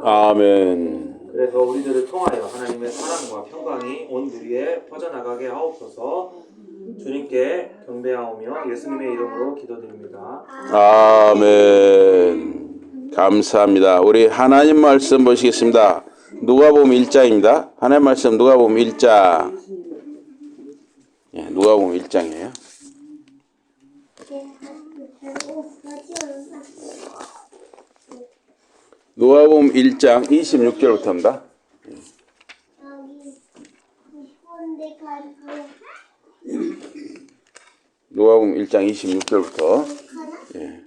아멘. 그래서 우리들을 통하여 하나님의 사랑과 평강이 온 누리에 퍼져나가게 하옵소서. 주님께 경배하오며 예수님의 이름으로 기도드립니다. 아멘. 감사합니다. 우리 하나님 말씀 보시겠습니다. 누가복음 1장입니다. 하나님 말씀 누가복음 1장. 누가복음 1장이에요. 누가복음 1장 26절부터입니다. 누가복음 1장 26절부터. 예.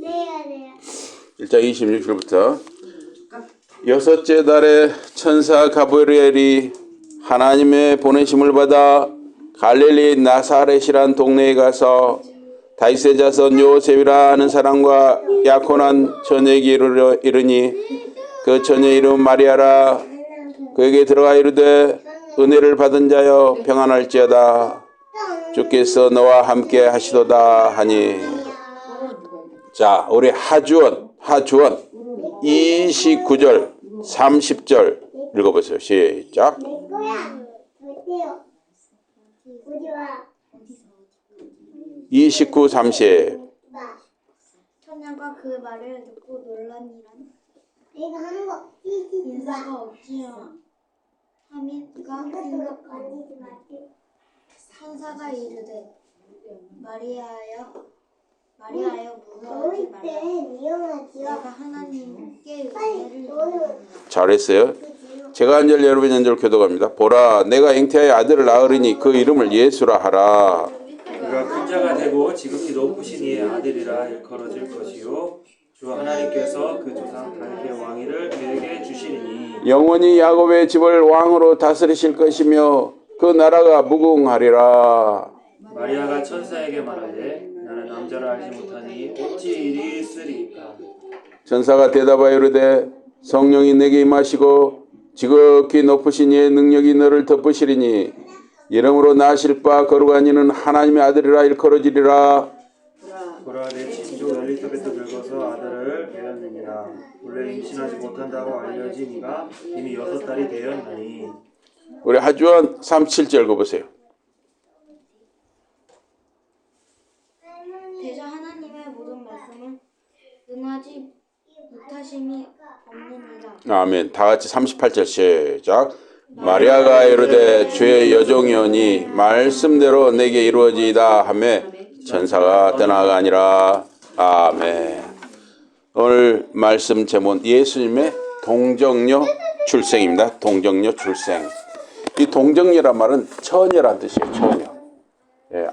네. 1장 26절부터. 여섯째 달에 천사 가브리엘이 하나님의 보내심을 받아 갈릴리 나사렛이란 동네에 가서 다윗의 자손 요셉이라 하는 사람과 약혼한 처녀에게 이르니 그 처녀 이름 마리아라. 그에게 들어가 이르되 은혜를 받은 자여 평안할지어다. 주께서 너와 함께 하시도다 하니. 자, 우리 하주원 29절 30절 읽어보세요. 시작. 29, 30. 처녀가 그 말을 듣고 놀라니라. 인사가 없지요 하미가 생각하니 천사가 이르되 마리아여 무서워하지 말라. 내가 하나님께 은혜를 받았느니라. 잘했어요. 제가 한 절 여러분 한 절 교독합니다. 보라 내가 잉태하여 아들을 낳으리니 그 이름을 예수라 하라. 그가 큰 자가 되고 지극히 높으신 이의 아들이라 일컬어질 것이요 주 하나님께서 그 조상 다윗의 왕위를 그에게 주시리니 영원히 야곱의 집을 왕으로 다스리실 것이며 그 나라가 무궁하리라. 마리아가 천사에게 말하되 나는 남자를 알지 못하니 어찌 일이 있으리까. 천사가 대답하여 이르되 성령이 내게 임하시고 지극히 높으신 이의 능력이 너를 덮으시리니 이름으로 나실 바 거룩한 이는 하나님의 아들이라 일컬어지리라. 보라 내 친족 엘리사벳도 늙어서 아들을 배었느니라. 원래 임신하지 못한다고 알려진 이가 이미 6달이 되었나니. 우리 하주원 37절 읽어보세요. 대저 하나님의 모든 말씀은 은하지 못하심이 없느니라. 아멘. 다 같이 38절 시작. 마리아가 이르되 주의 여종이오니 말씀대로 내게 이루어지이다 하며 천사가 떠나가니라. 아멘. 오늘 말씀 제목 예수님의 동정녀 출생입니다. 동정녀 출생. 이 동정녀란 말은 처녀란 뜻이에요. 처녀. 예,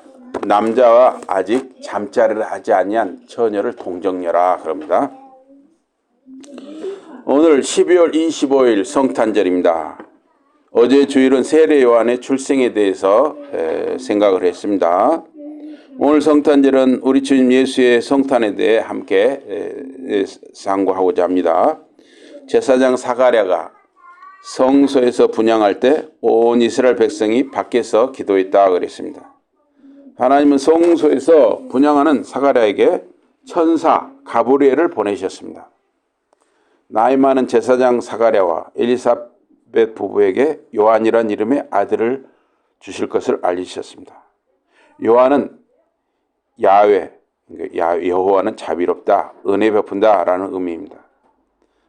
남자와 아직 잠자리를 하지 아니한 처녀를 동정녀라 그럽니다. 오늘 12월 25일 성탄절입니다. 어제 주일은 세례 요한의 출생에 대해서 생각을 했습니다. 오늘 성탄절은 우리 주님 예수의 성탄에 대해 함께 상고하고자 합니다. 제사장 사가랴가 성소에서 분향할 때 온 이스라엘 백성이 밖에서 기도했다 그랬습니다. 하나님은 성소에서 분향하는 사가랴에게 천사 가브리엘을 보내셨습니다. 나이 많은 제사장 사가랴와 엘리사벳 부부에게 요한이란 이름의 아들을 주실 것을 알리셨습니다. 요한은 여호와는 자비롭다, 은혜 베푼다 라는 의미입니다.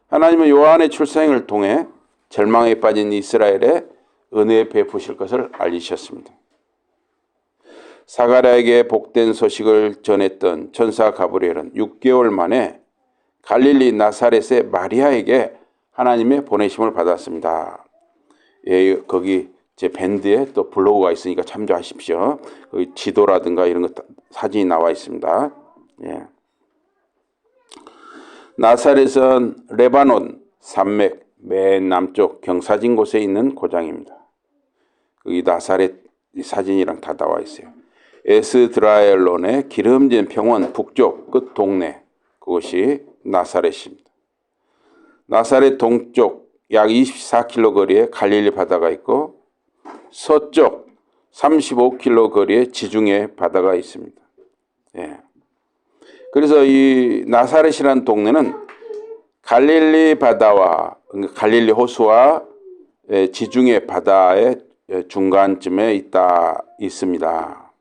하나님은 요한의 출생을 통해 절망에 빠진 이스라엘에 은혜 베푸실 것을 알리셨습니다. 사가랴에게 복된 소식을 전했던 천사 가브리엘은 6개월 만에 갈릴리 나사렛의 마리아에게 하나님의 보내심을 받았습니다. 예, 거기 제 밴드에 또 블로그가 있으니까 참조하십시오. 거기 지도라든가 이런 것 사진이 나와 있습니다. 예. 나사렛은 레바논 산맥 맨 남쪽 경사진 곳에 있는 고장입니다. 거기 나사렛 사진이랑 다 나와 있어요. 에스드라엘론의 기름진 평원 북쪽 끝 동네, 그것이 나사렛입니다. 나사렛 동쪽 약 24km 거리에 갈릴리 바다가 있고 서쪽 35km 거리에 지중해 바다가 있습니다. 예. 그래서 이 나사렛이라는 동네는 갈릴리 바다와 갈릴리 호수와 지중해 바다의 중간쯤에 있습니다.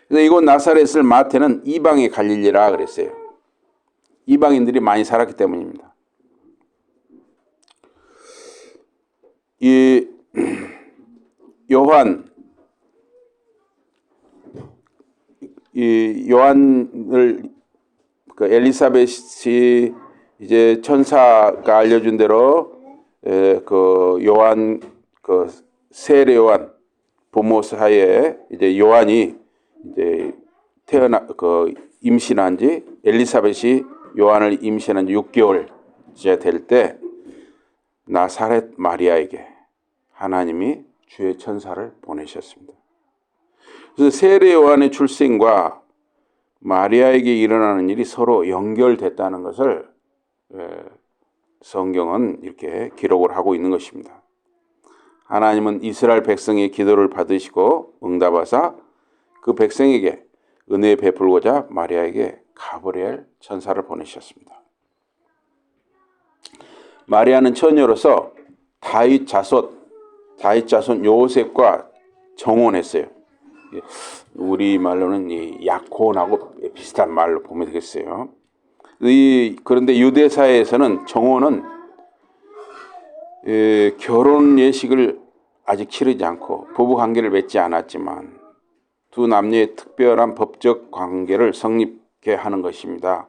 그래서 이곳 나사렛을 마태는 이방의 갈릴리라 그랬어요. 이방인들이 많이 살았기 때문입니다. 이 요한을 그 엘리사벳이 이제 천사가 알려준 대로 그 요한 그 세례 요한 부모 사이에 이제 요한이 이제 임신한 지 엘리사벳이 요한을 임신한 지 6개월째 될 때 나사렛 마리아에게 하나님이 주의 천사를 보내셨습니다. 그래서 세례 요한의 출생과 마리아에게 일어나는 일이 서로 연결됐다는 것을 성경은 이렇게 기록을 하고 있는 것입니다. 하나님은 이스라엘 백성의 기도를 받으시고 응답하사 그 백성에게 은혜 베풀고자 마리아에게 가브리엘 천사를 보내셨습니다. 마리아는 처녀로서 다윗 자손 요셉과 정혼했어요. 우리 말로는 이 약혼하고 비슷한 말로 보면 되겠어요. 그런데 유대 사회에서는 정혼은 결혼 예식을 아직 치르지 않고 부부 관계를 맺지 않았지만 두 남녀의 특별한 법적 관계를 성립케 하는 것입니다.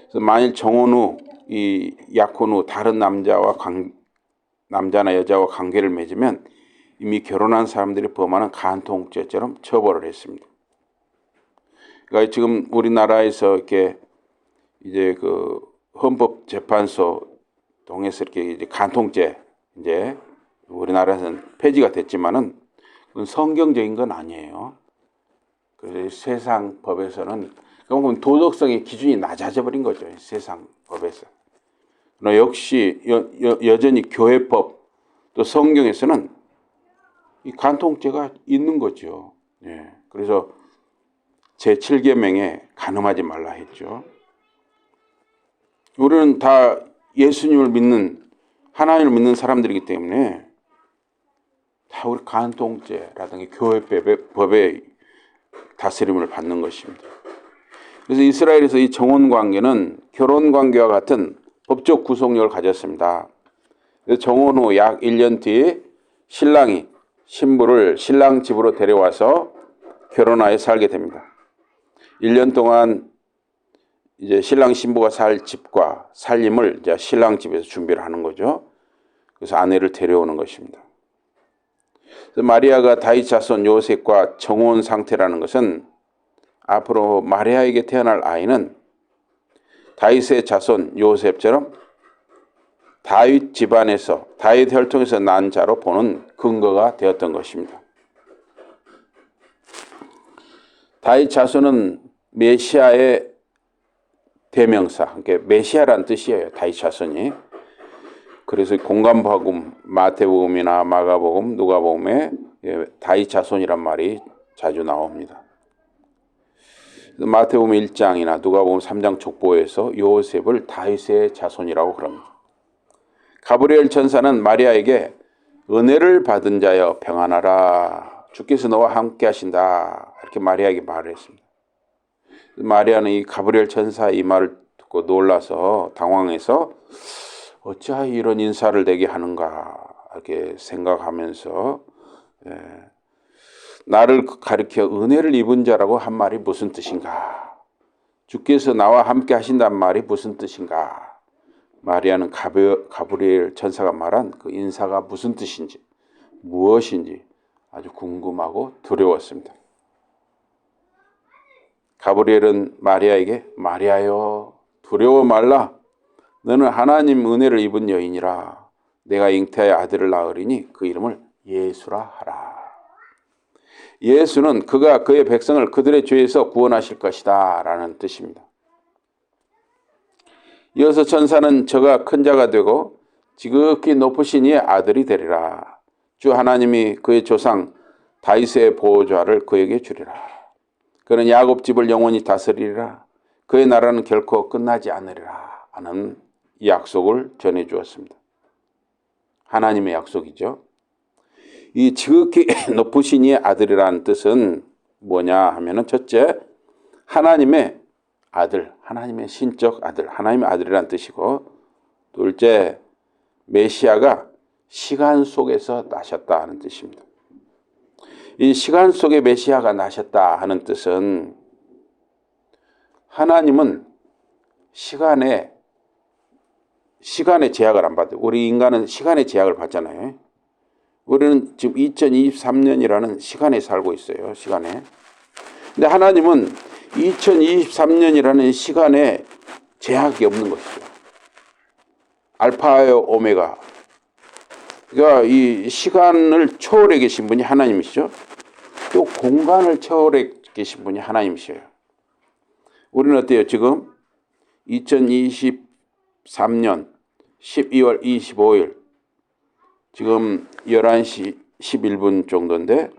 그래서 만일 정혼 후 이 약혼 후 다른 남자나 여자와 관계를 맺으면 이미 결혼한 사람들이 범하는 간통죄처럼 처벌을 했습니다. 그러니까 지금 우리나라에서 이렇게 이제 그 헌법재판소 통해서 이렇게 이제 간통죄 이제 우리나라에서는 폐지가 됐지만은 그건 성경적인 건 아니에요. 그래서 세상 법에서는 그럼 도덕성의 기준이 낮아져 버린 거죠. 세상 법에서. 그러나 역시 여전히 교회법 또 성경에서는 이 간통죄가 있는 거죠. 예. 그래서 제7계명에 간음하지 말라 했죠. 우리는 다 예수님을 믿는 하나님을 믿는 사람들이기 때문에 다 우리 간통죄라든지 교회법의 다스림을 받는 것입니다. 그래서 이스라엘에서 이 정혼 관계는 결혼 관계와 같은 법적 구속력을 가졌습니다. 정혼 후 약 1년 뒤에 신랑이 신부를 신랑 집으로 데려와서 결혼하여 살게 됩니다. 1년 동안 이제 신랑 신부가 살 집과 살림을 이제 신랑 집에서 준비를 하는 거죠. 그래서 아내를 데려오는 것입니다. 그래서 마리아가 다윗 자손 요셉과 정혼 상태라는 것은 앞으로 마리아에게 태어날 아이는 다윗의 자손 요셉처럼 다윗 집안에서 다윗 혈통에서 난 자로 보는 근거가 되었던 것입니다. 다윗 자손은 메시아의 대명사, 그러니까 메시아란 뜻이에요. 다윗 자손이. 그래서 공관복음, 마태복음이나 마가복음, 누가복음에 다윗 자손이란 말이 자주 나옵니다. 마태복음 1장이나 누가복음 3장 족보에서 요셉을 다윗의 자손이라고 그럽니다. 가브리엘 천사는 마리아에게 은혜를 받은 자여 평안하라. 주께서 너와 함께 하신다. 이렇게 마리아에게 말을 했습니다. 마리아는 이 가브리엘 천사의 이 말을 듣고 놀라서 당황해서 어찌하여 이런 인사를 내게 하는가 이렇게 생각하면서 나를 가리켜 은혜를 입은 자라고 한 말이 무슨 뜻인가? 주께서 나와 함께 하신다는 말이 무슨 뜻인가? 마리아는 가브리엘 천사가 말한 그 인사가 무슨 뜻인지 무엇인지 아주 궁금하고 두려웠습니다. 가브리엘은 마리아에게 마리아여 두려워 말라. 너는 하나님 은혜를 입은 여인이라. 내가 잉태하여 아들을 낳으리니 그 이름을 예수라 하라. 예수는 그가 그의 백성을 그들의 죄에서 구원하실 것이다 라는 뜻입니다. 이어서 천사는 저가 큰 자가 되고 지극히 높으신 이의 아들이 되리라. 주 하나님이 그의 조상 다윗의 보좌를 그에게 주리라. 그는 야곱 집을 영원히 다스리리라. 그의 나라는 결코 끝나지 않으리라 하는 약속을 전해 주었습니다. 하나님의 약속이죠. 이 지극히 높으신 이의 아들이라는 뜻은 뭐냐 하면은 첫째, 하나님의 아들, 하나님의 신적 아들, 하나님의 아들이라는 뜻이고, 둘째, 메시아가 시간 속에서 나셨다 하는 뜻입니다. 이 시간 속에 메시아가 나셨다 하는 뜻은 하나님은 시간에 제약을 안 받아요. 우리 인간은 시간의 제약을 받잖아요. 우리는 지금 2023년이라는 시간에 살고 있어요. 시간에. 근데 하나님은 2023년이라는 시간에 제약이 없는 것이죠. 알파요 오메가. 그러니까 이 시간을 초월해 계신 분이 하나님이시죠. 또 공간을 초월해 계신 분이 하나님이셔요. 우리는 어때요? 지금 2023년 12월 25일 지금 11시 11분 정도인데,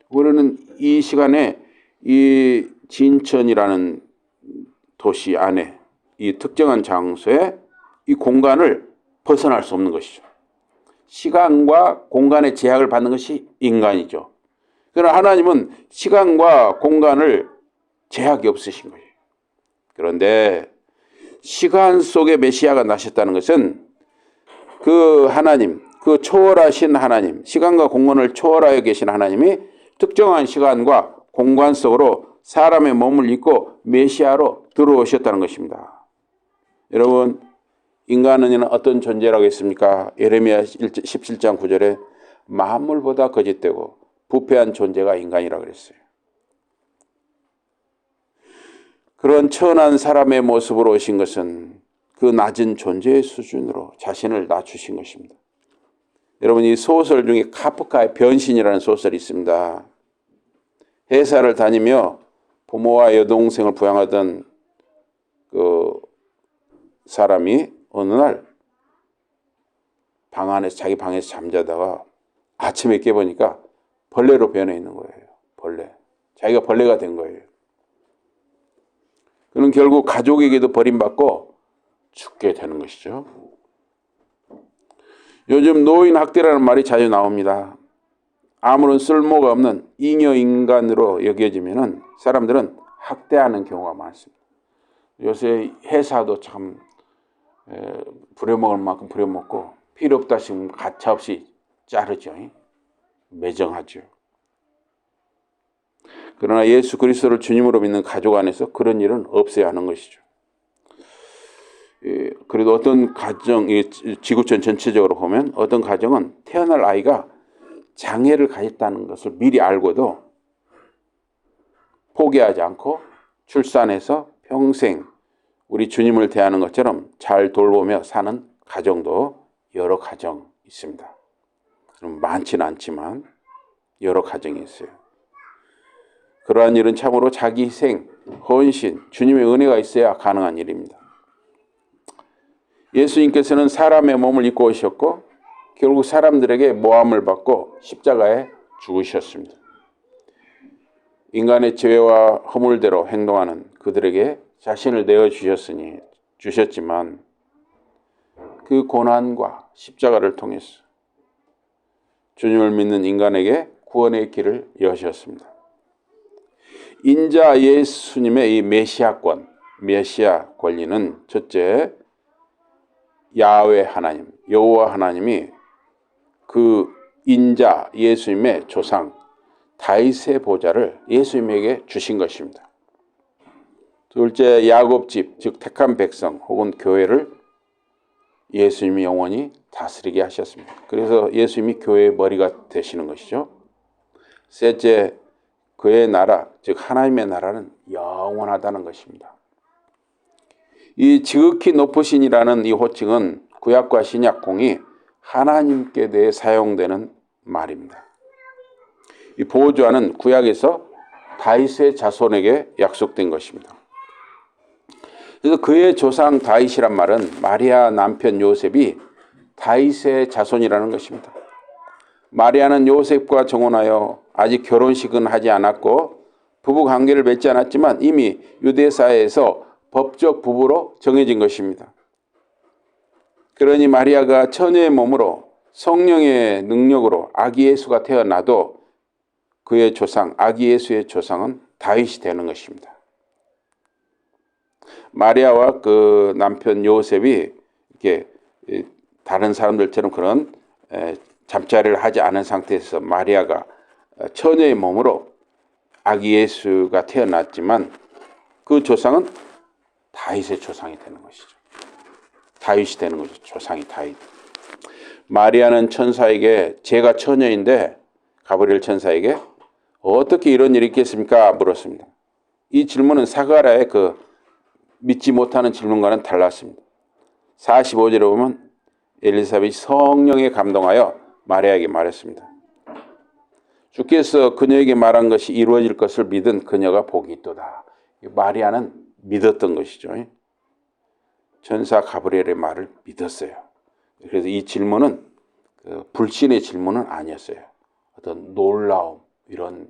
우리는 이 시간에 이 진천이라는 도시 안에 이 특정한 장소에 이 공간을 벗어날 수 없는 것이죠. 시간과 공간의 제약을 받는 것이 인간이죠. 그러나 하나님은 시간과 공간을 제약이 없으신 거예요. 그런데 시간 속에 메시아가 나셨다는 것은 그 하나님, 그 초월하신 하나님, 시간과 공간을 초월하여 계신 하나님이 특정한 시간과 공간 속으로 사람의 몸을 입고 메시아로 들어오셨다는 것입니다. 여러분, 인간은 어떤 존재라고 했습니까? 예레미야 17장 9절에 만물보다 거짓되고 부패한 존재가 인간이라고 그랬어요. 그런 천한 사람의 모습으로 오신 것은 그 낮은 존재의 수준으로 자신을 낮추신 것입니다. 여러분, 이 소설 중에 카프카의 변신이라는 소설이 있습니다. 회사를 다니며 부모와 여동생을 부양하던 그 사람이 어느 날 자기 방에서 잠자다가 아침에 깨보니까 벌레로 변해 있는 거예요. 벌레. 자기가 벌레가 된 거예요. 그는 결국 가족에게도 버림받고 죽게 되는 것이죠. 요즘 노인 학대라는 말이 자주 나옵니다. 아무런 쓸모가 없는 잉여 인간으로 여겨지면은 사람들은 학대하는 경우가 많습니다. 요새 회사도 참 부려먹을 만큼 부려먹고 필요 없다 싶으면 가차없이 자르죠. 매정하죠. 그러나 예수 그리스도를 주님으로 믿는 가족 안에서 그런 일은 없어야 하는 것이죠. 그래도 어떤 가정, 지구촌 전체적으로 보면 어떤 가정은 태어날 아이가 장애를 가졌다는 것을 미리 알고도 포기하지 않고 출산해서 평생 우리 주님을 대하는 것처럼 잘 돌보며 사는 가정도 여러 가정 있습니다. 많지는 않지만 여러 가정이 있어요. 그러한 일은 참으로 자기 희생, 헌신, 주님의 은혜가 있어야 가능한 일입니다. 예수님께서는 사람의 몸을 입고 오셨고 결국 사람들에게 모함을 받고 십자가에 죽으셨습니다. 인간의 죄와 허물대로 행동하는 그들에게 자신을 주셨지만 그 고난과 십자가를 통해서 주님을 믿는 인간에게 구원의 길을 여셨습니다. 인자 예수님의 이 메시아 권리는 첫째, 야훼 하나님, 여호와 하나님이 그 인자 예수님의 조상 다윗의 보좌를 예수님에게 주신 것입니다. 둘째, 야곱 집, 즉 택한 백성 혹은 교회를 예수님이 영원히 다스리게 하셨습니다. 그래서 예수님이 교회의 머리가 되시는 것이죠. 셋째, 그의 나라, 즉 하나님의 나라는 영원하다는 것입니다. 이 지극히 높으신이라는 이 호칭은 구약과 신약 공이 하나님께 대해 사용되는 말입니다. 이 보좌는 구약에서 다윗의 자손에게 약속된 것입니다. 그래서 그의 조상 다윗이란 말은 마리아 남편 요셉이 다윗의 자손이라는 것입니다. 마리아는 요셉과 정혼하여 아직 결혼식은 하지 않았고 부부 관계를 맺지 않았지만 이미 유대 사회에서 법적 부부로 정해진 것입니다. 그러니 마리아가 처녀의 몸으로 성령의 능력으로 아기 예수가 태어나도 그의 조상, 아기 예수의 조상은 다윗이 되는 것입니다. 마리아와 그 남편 요셉이 이렇게 다른 사람들처럼 그런 잠자리를 하지 않은 상태에서 마리아가 처녀의 몸으로 아기 예수가 태어났지만 그 조상은 다윗의 조상이 되는 것이죠. 다윗이 되는 거죠. 조상이 다윗. 마리아는 천사에게 제가 처녀인데 가브리엘 천사에게 어떻게 이런 일이 있겠습니까? 물었습니다. 이 질문은 사가랴의 그 믿지 못하는 질문과는 달랐습니다. 45절에 보면 엘리사벳이 성령에 감동하여 마리아에게 말했습니다. 주께서 그녀에게 말한 것이 이루어질 것을 믿은 그녀가 복이 있도다. 마리아는 믿었던 것이죠. 천사 가브리엘의 말을 믿었어요. 그래서 이 질문은 불신의 질문은 아니었어요. 어떤 놀라움, 이런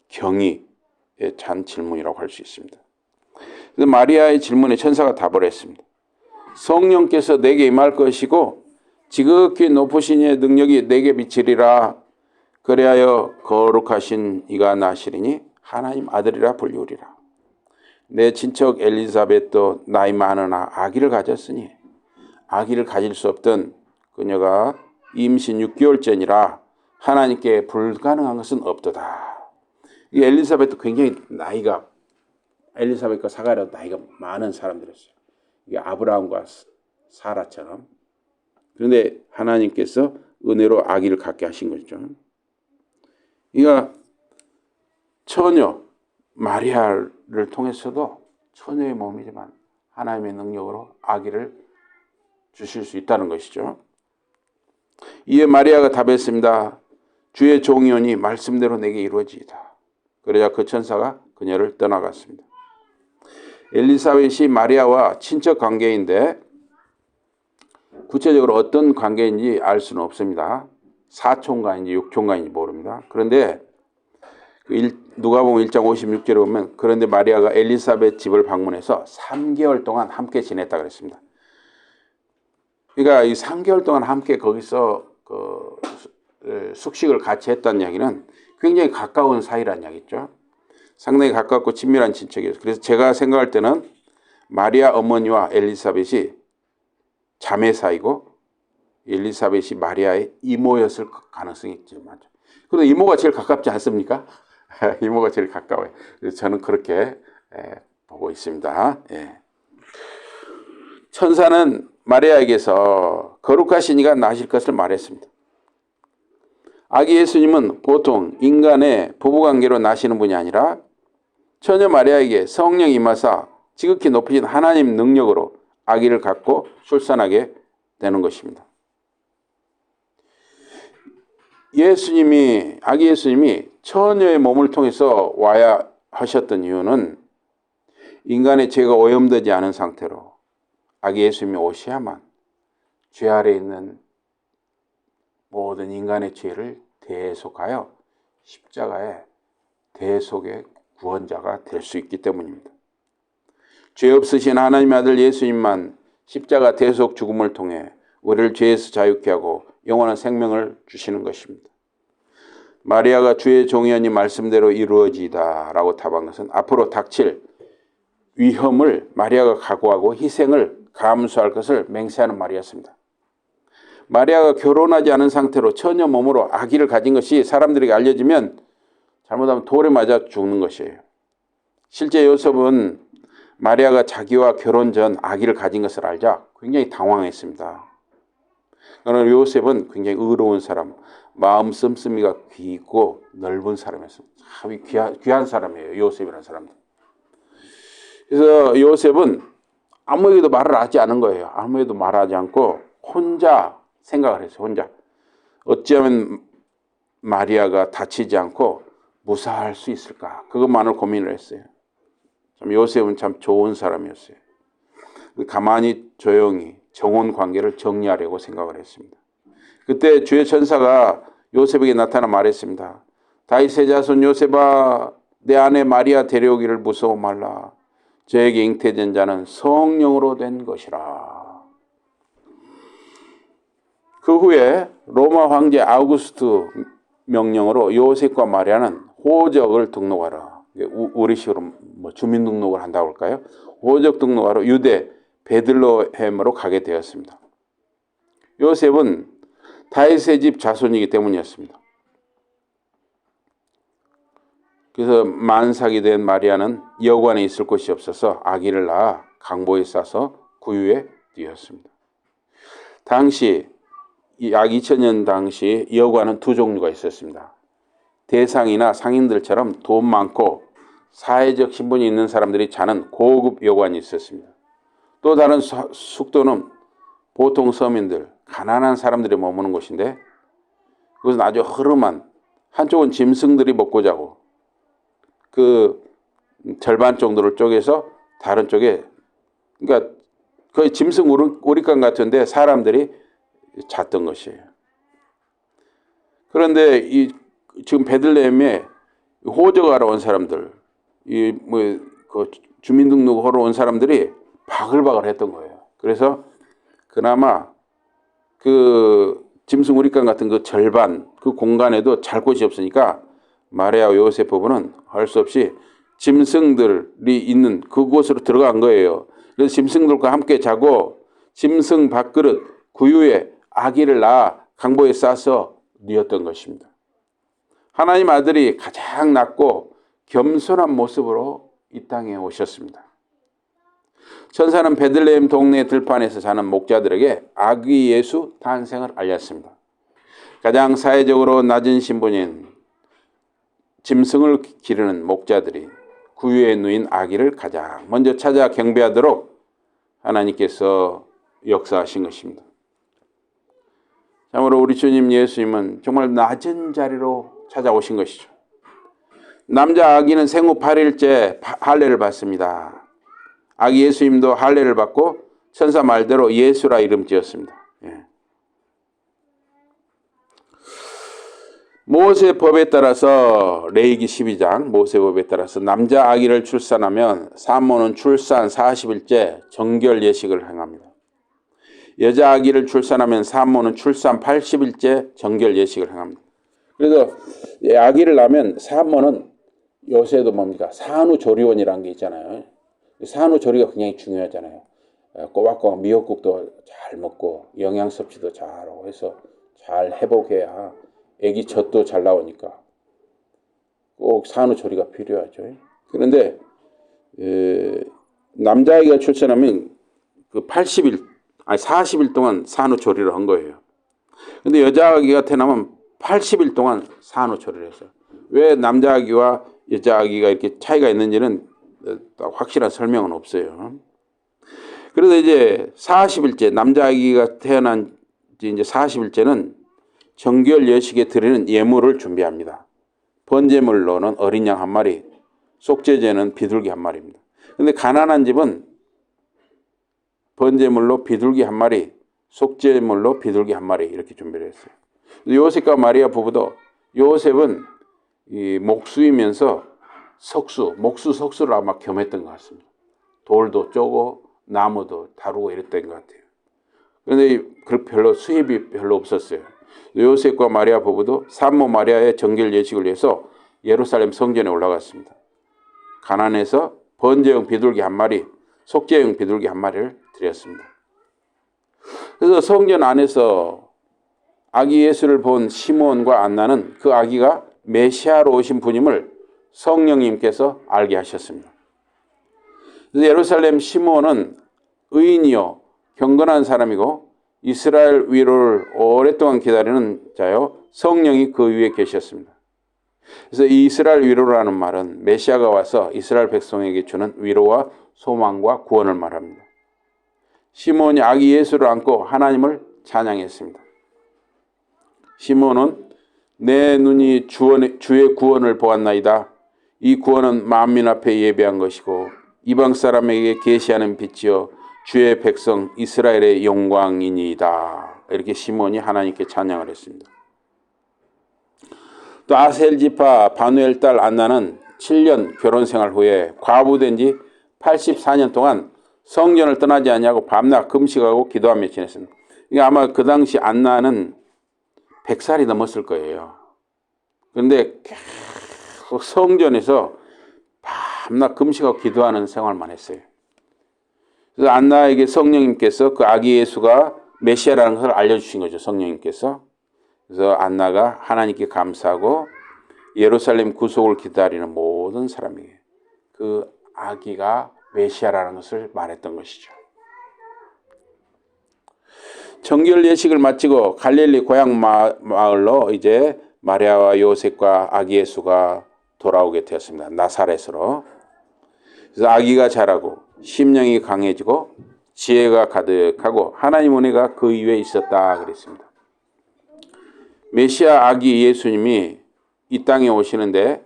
경의에 찬 질문이라고 할 수 있습니다. 그래서 마리아의 질문에 천사가 답을 했습니다. 성령께서 내게 임할 것이고 지극히 높으신 이의 능력이 내게 비치리라. 그리하여 거룩하신 이가 나시리니 하나님 아들이라 불리우리라. 내 친척 엘리사벳도 나이 많으나 아기를 가졌으니 아기를 가질 수 없던 그녀가 임신 6개월째니라 하나님께 불가능한 것은 없도다. 이 엘리사벳도 굉장히 나이가, 엘리사벳과 사가랴도 나이가 많은 사람들이었어요. 이게 아브라함과 사라처럼. 그런데 하나님께서 은혜로 아기를 갖게 하신 거죠. 그러니까 처녀 마리아를 통해서도 처녀의 몸이지만 하나님의 능력으로 아기를 주실 수 있다는 것이죠. 이에 마리아가 답했습니다. 주의 종이오니 말씀대로 내게 이루어지이다. 그러자 그 천사가 그녀를 떠나갔습니다. 엘리사벳이 마리아와 친척 관계인데 구체적으로 어떤 관계인지 알 수는 없습니다. 사촌가인지 육촌가인지 모릅니다. 그런데 누가복음 1장 56절에 보면 그런데 마리아가 엘리사벳 집을 방문해서 3개월 동안 함께 지냈다 그랬습니다. 그러니까 이 3개월 동안 함께 거기서 숙식을 같이 했다는 이야기는 굉장히 가까운 사이라는 이야기죠. 상당히 가깝고 친밀한 친척이에요. 그래서 제가 생각할 때는 마리아 어머니와 엘리사벳이 자매 사이고 엘리사벳이 마리아의 이모였을 가능성이 있죠. 맞죠? 그런데 이모가 제일 가깝지 않습니까? 이모가 제일 가까워요. 그래서 저는 그렇게 보고 있습니다. 예. 천사는 마리아에게서 거룩하신 이가 나실 것을 말했습니다. 아기 예수님은 보통 인간의 부부관계로 나시는 분이 아니라 처녀 마리아에게 성령이 임하사 지극히 높으신 하나님 능력으로 아기를 갖고 출산하게 되는 것입니다. 아기 예수님이 처녀의 몸을 통해서 와야 하셨던 이유는 인간의 죄가 오염되지 않은 상태로 아기 예수님이 오셔야만 죄 아래 있는 모든 인간의 죄를 대속하여 십자가의 대속의 구원자가 될 수 있기 때문입니다. 죄 없으신 하나님의 아들 예수님만 십자가 대속 죽음을 통해 우리를 죄에서 자유케 하고 영원한 생명을 주시는 것입니다. 마리아가 주의 종이오니 말씀대로 이루어지이다 라고 답한 것은 앞으로 닥칠 위험을 마리아가 각오하고 희생을 감수할 것을 맹세하는 말이었습니다. 마리아가 결혼하지 않은 상태로 처녀 몸으로 아기를 가진 것이 사람들에게 알려지면 잘못하면 돌에 맞아 죽는 것이에요. 실제 요셉은 마리아가 자기와 결혼 전 아기를 가진 것을 알자 굉장히 당황했습니다. 그러나 요셉은 굉장히 의로운 사람, 마음 씀씀이가 깊고 넓은 사람이었습니다. 참 귀한 사람이에요. 요셉이라는 사람은. 그래서 요셉은 아무에게도 말을 하지 않은 거예요. 아무에게도 말하지 않고 혼자 생각을 했어요. 혼자. 어찌하면 마리아가 다치지 않고 무사할 수 있을까? 그것만을 고민을 했어요. 참 요셉은 참 좋은 사람이었어요. 가만히 조용히 정혼 관계를 정리하려고 생각을 했습니다. 그때 주의 천사가 요셉에게 나타나 말했습니다. 다윗의 자손 요셉아 내 아내 마리아 데려오기를 무서워 말라. 저에게 잉태된 자는 성령으로 된 것이라. 그 후에 로마 황제 아우구스트 명령으로 요셉과 마리아는 호적을 등록하라. 우리식으로 뭐 주민등록을 한다고 할까요? 호적 등록하러 유대 베들레헴으로 가게 되었습니다. 요셉은 다윗의 집 자손이기 때문이었습니다. 그래서 만삭이 된 마리아는 여관에 있을 곳이 없어서 아기를 낳아 강보에 싸서 구유에 띄었습니다. 당시 약 2000년 당시 여관은 두 종류가 있었습니다. 대상이나 상인들처럼 돈 많고 사회적 신분이 있는 사람들이 자는 고급 여관이 있었습니다. 또 다른 숙소는 보통 서민들, 가난한 사람들이 머무는 곳인데 그것은 아주 허름한, 한쪽은 짐승들이 먹고 자고 그 절반 정도를 쪼개서 다른 쪽에, 그러니까 거의 짐승 우리관 같은데 사람들이 잤던 것이에요. 그런데 지금 베들레헴에 호적하러 온 사람들, 그 주민등록하러 온 사람들이 바글바글 했던 거예요. 그래서 그나마 그 짐승 우리관 같은 그 절반 그 공간에도 잘 곳이 없으니까 마리아와 요셉 부부는 할 수 없이 짐승들이 있는 그곳으로 들어간 거예요. 그래서 짐승들과 함께 자고 짐승 밥그릇 구유에 아기를 낳아 강보에 싸서 뉘었던 것입니다. 하나님 아들이 가장 낮고 겸손한 모습으로 이 땅에 오셨습니다. 천사는 베들레헴 동네 들판에서 자는 목자들에게 아기 예수 탄생을 알렸습니다. 가장 사회적으로 낮은 신분인 짐승을 기르는 목자들이 구유에 누인 아기를 가장 먼저 찾아 경배하도록 하나님께서 역사하신 것입니다. 참으로 우리 주님 예수님은 정말 낮은 자리로 찾아오신 것이죠. 남자 아기는 생후 8일째 할례를 받습니다. 아기 예수님도 할례를 받고 천사 말대로 예수라 이름 지었습니다. 모세법에 따라서 레위기 12장 모세법에 따라서 남자 아기를 출산하면 산모는 출산 40일째 정결 예식을 행합니다. 여자 아기를 출산하면 산모는 출산 80일째 정결 예식을 행합니다. 그래서 아기를 낳으면 산모는 요새도 뭡니까? 산후조리원이라는 게 있잖아요. 산후조리가 굉장히 중요하잖아요. 꼬박꼬박 미역국도 잘 먹고 영양 섭취도 잘하고 해서 잘 회복해야 아기 젖도 잘 나오니까 꼭 산후조리가 필요하죠. 그런데 남자아이가 출산하면 그 40일 동안 산후조리를 한 거예요. 근데 여자아기가 태어나면 80일 동안 산후조리를 했어요. 왜 남자아기와 여자아기가 이렇게 차이가 있는지는 확실한 설명은 없어요. 그래서 이제 40일째 남자아기가 태어난 지 이제 40일째는 정결 예식에 드리는 예물을 준비합니다. 번제물로는 어린 양 한 마리, 속죄제는 비둘기 한 마리입니다. 그런데 가난한 집은 번제물로 비둘기 한 마리, 속죄물로 비둘기 한 마리 이렇게 준비를 했어요. 요셉과 마리아 부부도 요셉은 이 목수이면서 목수 석수를 아마 겸했던 것 같습니다. 돌도 쪼고 나무도 다루고 이랬던 것 같아요. 그런데 별로 수입이 별로 없었어요. 요셉과 마리아 부부도 산모 마리아의 정결 예식을 위해서 예루살렘 성전에 올라갔습니다. 가난해서 번제용 비둘기 한 마리, 속죄용 비둘기 한 마리를 드렸습니다. 그래서 성전 안에서 아기 예수를 본 시몬과 안나는 그 아기가 메시아로 오신 분임을 성령님께서 알게 하셨습니다. 그래서 예루살렘 시몬은 의인이요 경건한 사람이고 이스라엘 위로를 오랫동안 기다리는 자요 성령이 그 위에 계셨습니다. 그래서 이 이스라엘 위로라는 말은 메시아가 와서 이스라엘 백성에게 주는 위로와 소망과 구원을 말합니다. 시몬이 아기 예수를 안고 하나님을 찬양했습니다. 시몬은 내 눈이 주의 구원을 보았나이다. 이 구원은 만민 앞에 예배한 것이고 이방 사람에게 계시하는 빛이요 주의 백성 이스라엘의 영광이니이다. 이렇게 시몬이 하나님께 찬양을 했습니다. 또 아셀 지파 바누엘 딸 안나는 7년 결혼 생활 후에 과부된 지 84년 동안 성전을 떠나지 않냐고 밤낮 금식하고 기도하며 지냈습니다. 그러니까 아마 그 당시 안나는 100살이 넘었을 거예요. 그런데 계속 성전에서 밤낮 금식하고 기도하는 생활만 했어요. 그래서 안나에게 성령님께서 그 아기 예수가 메시아라는 것을 알려주신 거죠. 성령님께서. 그래서 안나가 하나님께 감사하고 예루살렘 구속을 기다리는 모든 사람에게 그 아기가 메시아라는 것을 말했던 것이죠. 정결 예식을 마치고 갈릴리 고향 마을로 이제 마리아와 요셉과 아기 예수가 돌아오게 되었습니다. 나사렛으로. 그래서 아기가 자라고 심령이 강해지고 지혜가 가득하고 하나님 은혜가 그 위에 있었다 그랬습니다. 메시아 아기 예수님이 이 땅에 오시는데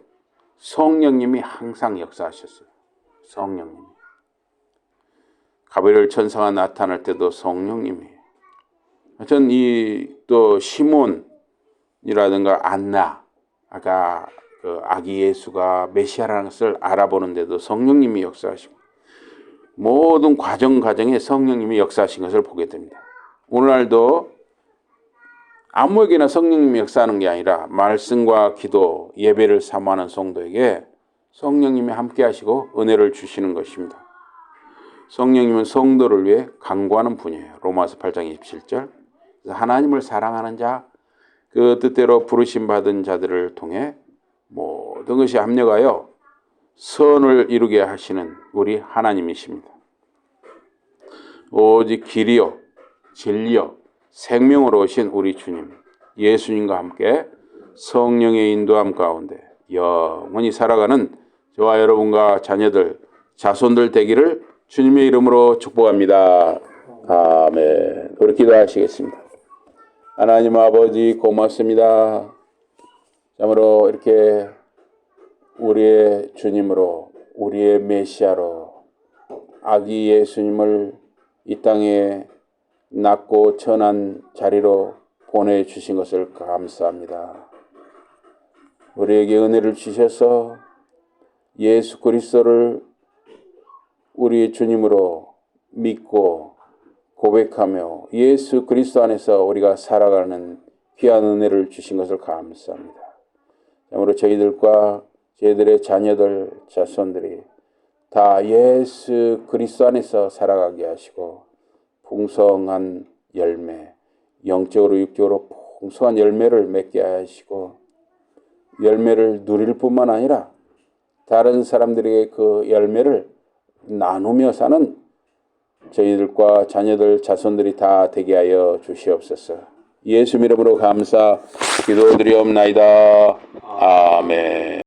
성령님이 항상 역사하셨어요. 성령님이. 가브리엘 천사가 나타날 때도 성령님이. 하여튼 또 시몬이라든가 안나, 아까 그 아기 예수가 메시아라는 것을 알아보는데도 성령님이 역사하시고 모든 과정에 성령님이 역사하신 것을 보게 됩니다. 오늘날도 아무에게나 성령님이 역사하는 게 아니라 말씀과 기도, 예배를 사모하는 성도에게 성령님이 함께 하시고 은혜를 주시는 것입니다. 성령님은 성도를 위해 간구하는 분이에요. 로마서 8장 27절. 그래서 하나님을 사랑하는 자, 그 뜻대로 부르심 받은 자들을 통해 모든 것이 합력하여 선을 이루게 하시는 우리 하나님이십니다. 오직 길이요 진리요 생명으로 오신 우리 주님 예수님과 함께 성령의 인도함 가운데 영원히 살아가는 저와 여러분과 자녀들 자손들 되기를 주님의 이름으로 축복합니다. 아멘. 우리 기도하시겠습니다. 하나님 아버지 고맙습니다. 참으로 이렇게 우리의 주님으로 우리의 메시아로 아기 예수님을 이 땅에 낮고 천한 자리로 보내주신 것을 감사합니다. 우리에게 은혜를 주셔서 예수 그리스도를 우리의 주님으로 믿고 고백하며 예수 그리스도 안에서 우리가 살아가는 귀한 은혜를 주신 것을 감사합니다. 참으로 저희들과 저희들의 자녀들, 자손들이 다 예수 그리스도 안에서 살아가게 하시고 풍성한 열매, 영적으로 육적으로 풍성한 열매를 맺게 하시고 열매를 누릴 뿐만 아니라 다른 사람들에게 그 열매를 나누며 사는 저희들과 자녀들, 자손들이 다 되게 하여 주시옵소서. 예수 이름으로 감사 기도드리옵나이다. 아멘.